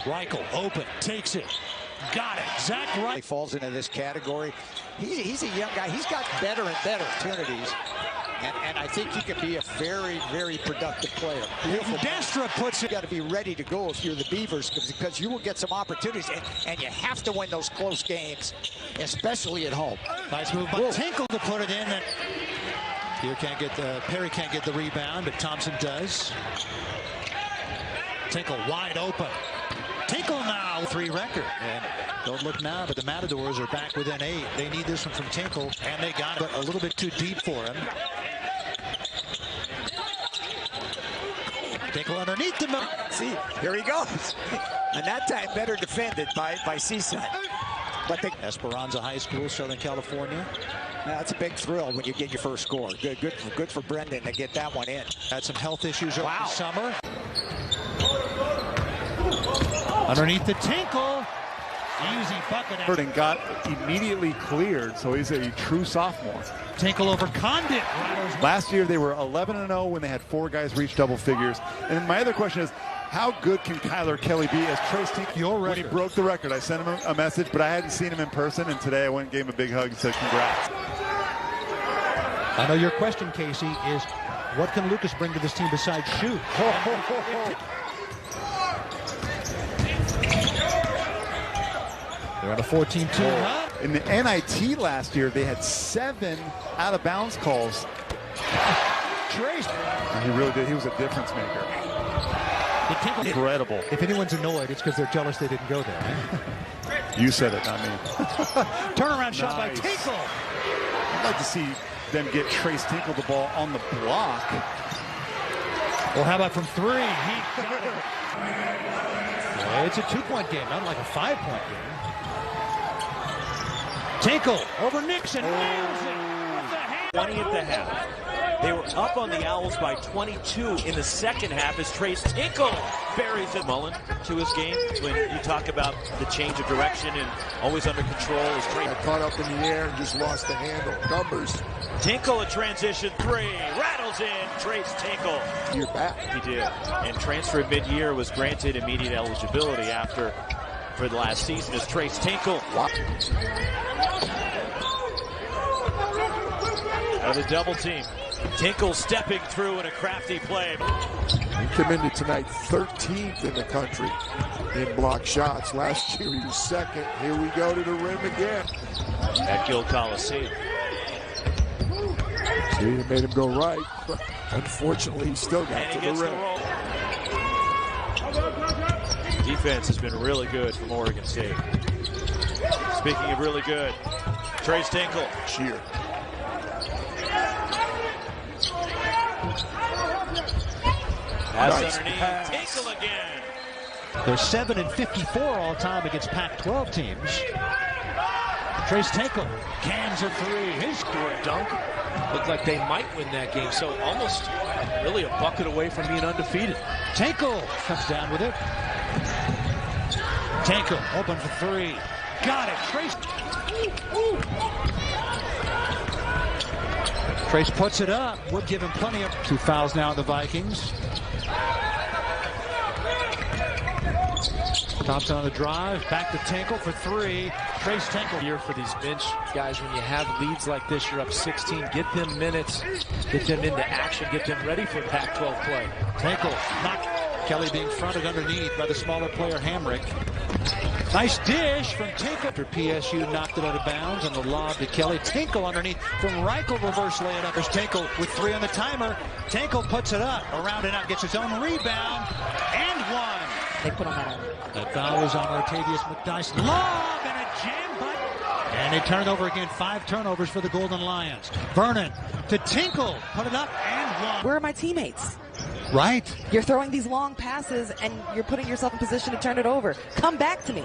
Reichel open, takes it. Got it. Zach Reichel. He falls into this category. He's a young guy. He's got better and better opportunities. And I think he can be a very, very productive player. Destra puts it. You got to be ready to go if you're the Beavers because you will get some opportunities. And you have to win those close games, especially at home. Nice move by Tinkle to put it in. Here Perry can't get the rebound, but Thompson does. Tinkle wide open. Tinkle now, 3 record. And don't look now, but the Matadors are back within 8. They need this one from Tinkle, and they got it a little bit too deep for him. Tinkle underneath the middle. See, here he goes. And that time better defended by Seaside. But Esperanza High School, Southern California. That's a big thrill when you get your first score. Good for Brendan to get that one in. Had some health issues over the summer. Underneath the Tinkle. Easy bucket. And got immediately cleared, so he's a true sophomore. Tinkle over Condit. Last year they were 11-0 when they had 4 guys reach double figures. And my other question is, how good can Kyler Kelly be as Trace Tinkle? When he broke the record, I sent him a message, but I hadn't seen him in person, and today I went and gave him a big hug and said congrats. I know your question, Casey, is what can Lucas bring to this team besides shoot? They're on a 14-2. In the NIT last year, they had 7 out-of-bounds calls. Trace. He really did. He was a difference maker. Incredible. If anyone's annoyed, it's because they're jealous they didn't go there. You said it, not me. Turnaround shot by Tinkle. I'd like to see them get Trace Tinkle the ball on the block. Well, how about from 3? He got it. Well, it's a 2-point game, not like a 5-point game. Tinkle over Nixon. Nails it with the hand. 20 at the half. They were up on the Owls by 22 in the second half as Trace Tinkle buries it. Mullen to his game. When you talk about the change of direction and always under control, as Trace caught up in the air and just lost the handle. Numbers. Tinkle, a transition 3, rattles in. Trace Tinkle. You're back. He did, and transfer mid-year was granted immediate eligibility for the last season as Trace Tinkle. Wow. The double team. Tinkle stepping through in a crafty play. He came into tonight 13th in the country in block shots. Last year he was 2nd. Here we go to the rim again. At Gill Coliseum. See, it made him go right. But unfortunately, he still got to the rim. Defense has been really good from Oregon State. Speaking of really good, Trace Tinkle. Cheer. Pass underneath. Tinkle again. They're 7-54 all time against Pac-12 teams. Trace Tinkle cans a 3. His dunk looked like they might win that game. So almost really a bucket away from being undefeated. Tinkle comes down with it. Tinkle open for 3. Got it. Trace puts it up. Would give him plenty of 2 fouls now on the Vikings. Thompson on the drive. Back to Tinkle for 3. Trace Tinkle. Here for these bench guys, when you have leads like this, you're up 16. Get them minutes. Get them into action. Get them ready for Pac-12 play. Tinkle. Kelly being fronted underneath by the smaller player Hamrick. Nice dish from Tinkle. After PSU knocked it out of bounds on the lob to Kelly. Tinkle underneath from Reichel. Reverse lay it up. There's Tinkle with 3 on the timer. Tinkle puts it up. Around and out. Gets his own rebound. And 1. They put on that. That foul was on Artavius McDyess. Lob and a jam by. And they turn it over again. 5 turnovers for the Golden Lions. Vernon to Tinkle. Put it up and 1. Where are my teammates? Right. You're throwing these long passes and you're putting yourself in position to turn it over. Come back to me.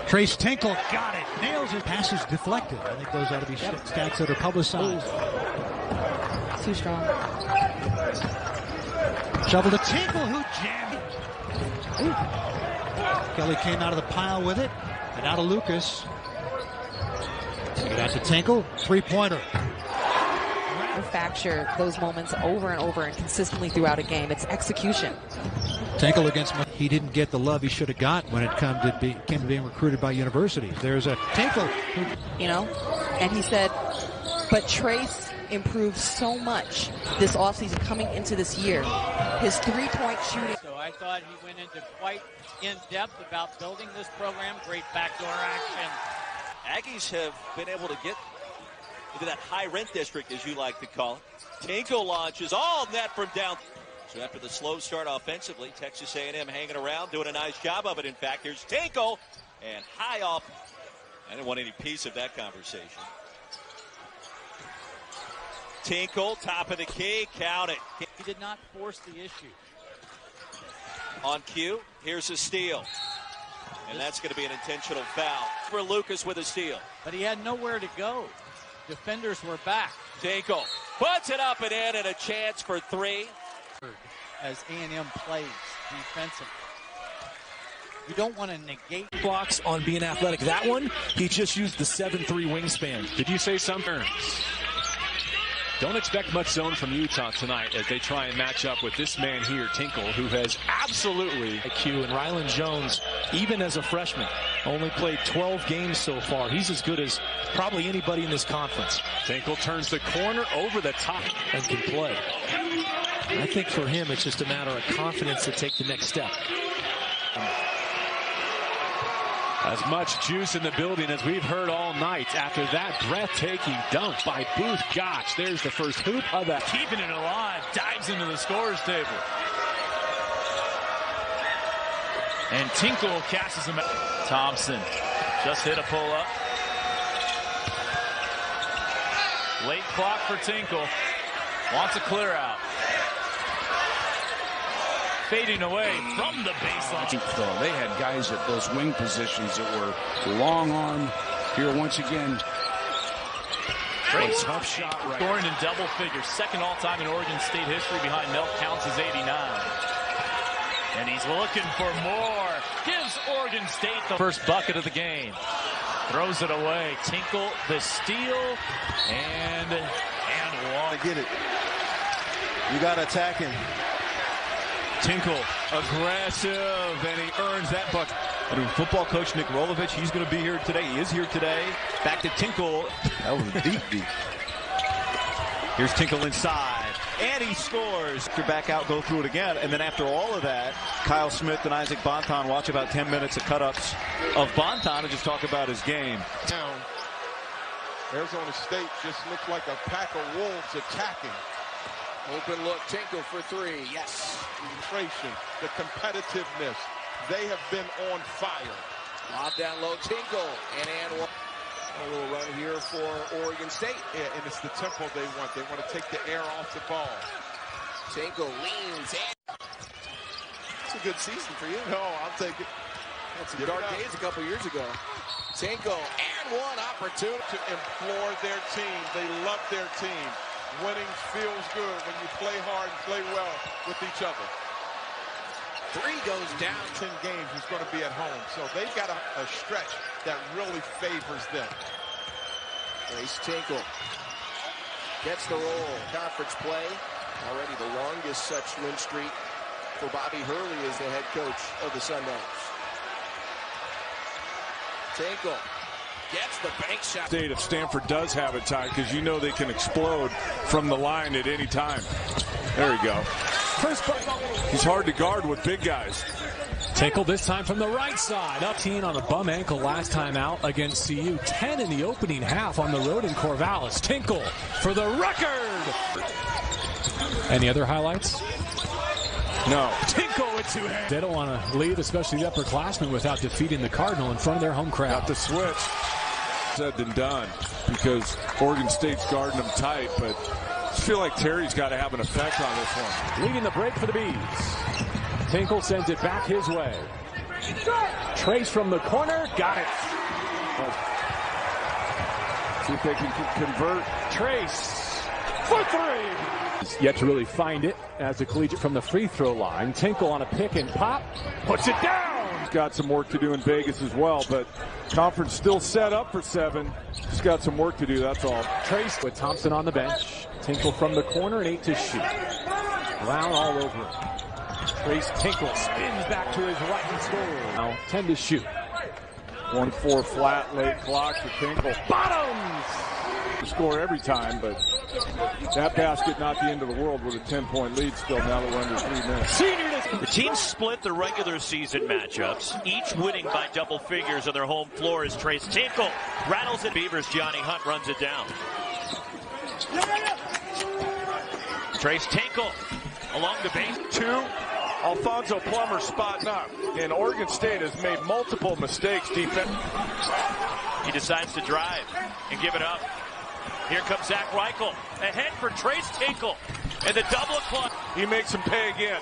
Trace Tinkle got it. Nails his passes deflected. I think those ought to be stats that are publicized. Ooh. Too strong. Shovel to Tinkle, who jammed. Ooh. Kelly came out of the pile with it. And out of Lucas. Take it out to Tinkle. 3-pointer. Manufacture those moments over and over and consistently throughout a game. It's execution. Tinkle against he didn't get the love he should have got when it came to being recruited by universities. There's a Tinkle, and he said, but Trace improved so much this offseason coming into this year. His three-point shooting. So I thought he went into quite in-depth about building this program. Great backdoor action. Aggies have been able to get into that high rent district, as you like to call it. Tinkle launches all net from down. So after the slow start offensively, Texas A&M hanging around, doing a nice job of it. In fact, here's Tinkle, and high off. I didn't want any piece of that conversation. Tinkle, top of the key, count it. He did not force the issue. On cue, here's a steal. And that's going to be an intentional foul for Lucas with a steal. But he had nowhere to go. Defenders were back. Tinkle puts it up and in, and a chance for three. As A&M plays defensively. You don't want to negate blocks on being athletic. That one, he just used the 7'3" wingspan. Did you say something? Don't expect much zone from Utah tonight as they try and match up with this man here, Tinkle, who has absolutely IQ. And Rylan Jones, even as a freshman, only played 12 games so far. He's as good as probably anybody in this conference. Tinkle turns the corner over the top and can play. I think for him, it's just a matter of confidence to take the next step. As much juice in the building as we've heard all night after that breathtaking dunk by Booth. Gosh, there's the first hoop of that. Keeping it alive, dives into the scorer's table. And Tinkle catches him out. Thompson just hit a pull-up. Late clock for Tinkle. Wants a clear out. Fading away from the baseline. They had guys at those wing positions that were long arm. Here once again. Great tough shot right. Scoring in double figures. Second all-time in Oregon State history behind Mel Counts' 89. And he's looking for more. Gives Oregon State the first bucket of the game. Throws it away. Tinkle the steal. And one. Get it. You got to attack him. Tinkle aggressive, and he earns that bucket. Football coach Nick Rolovich, he's going to be here today. He is here today. Back to Tinkle. That was a deep. Here's Tinkle inside, and he scores. Back out, go through it again, and then after all of that, Kyle Smith and Isaac Bonton watch about 10 minutes of cut-ups of Bonton and just talk about his game. Now, Arizona State just looks like a pack of wolves attacking. Open look, Tinkle for three. Yes. The competitiveness. They have been on fire. Lob down low, Tinkle. And one. A little run here for Oregon State. Yeah, and it's the tempo they want. They want to take the air off the ball. Tinkle leans in. It's a good season for you. No, I'll take it. Had some dark days a couple years ago. Tinkle and one opportunity to implore their team. They love their team. Winning feels good when you play hard and play well with each other. Three goes down. 10 games is going to be at home. So they've got a stretch that really favors them. Grace Tinkle gets the roll. Conference play. Already the longest such win streak for Bobby Hurley as the head coach of the Sundowns. Tinkle gets the bank shot. State of Stanford does have it tied because you know they can explode from the line at any time. There you go. He's hard to guard with big guys. Tinkle this time from the right side. Up 10 on a bum ankle last time out against CU. 10 in the opening half on the road in Corvallis. Tinkle for the record. Any other highlights? No. Tinkle with two hands. They don't want to leave, especially the upperclassmen, without defeating the Cardinal in front of their home crowd. Got the switch. Said than done because Oregon State's guarding them tight, but I feel like Terry's got to have an effect on this one. Leading the break for the Bees. Tinkle sends it back his way. Trace from the corner. Got it. See if they can convert. Trace for three. Yet to really find it as a collegiate from the free throw line. Tinkle on a pick and pop. Puts it down. He's got some work to do in Vegas as well, but conference still set up for 7. Just got some work to do, that's all. Trace with Thompson on the bench. Tinkle from the corner and 8 to shoot. Brown all over it. Trace Tinkle spins back to his right and scores. Now 10 to shoot. 1-4 flat, late clock to Tinkle. Bottoms! Score every time, but that basket not the end of the world with a 10-point lead still now that we're under 3 minutes. The teams split the regular season matchups, each winning by double figures on their home floor as Trace Tinkle rattles it. Beavers' Johnny Hunt runs it down. Trace Tinkle along the base. 2, Alfonso Plummer spotting up. And Oregon State has made multiple mistakes defense. He decides to drive and give it up. Here comes Zach Reichel. Ahead for Trace Tinkle. And the double clutch. He makes him pay again.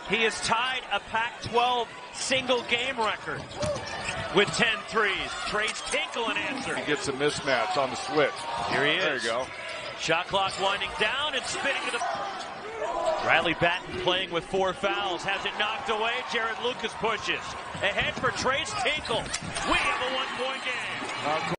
He has tied a Pac-12 single game record with 10 threes. Trace Tinkle an answer. He gets a mismatch on the switch. Here he is. There you go. Shot clock winding down and spinning to the... Riley Batten playing with 4 fouls. Has it knocked away. Jared Lucas pushes. Ahead for Trace Tinkle. We have a 1-point game.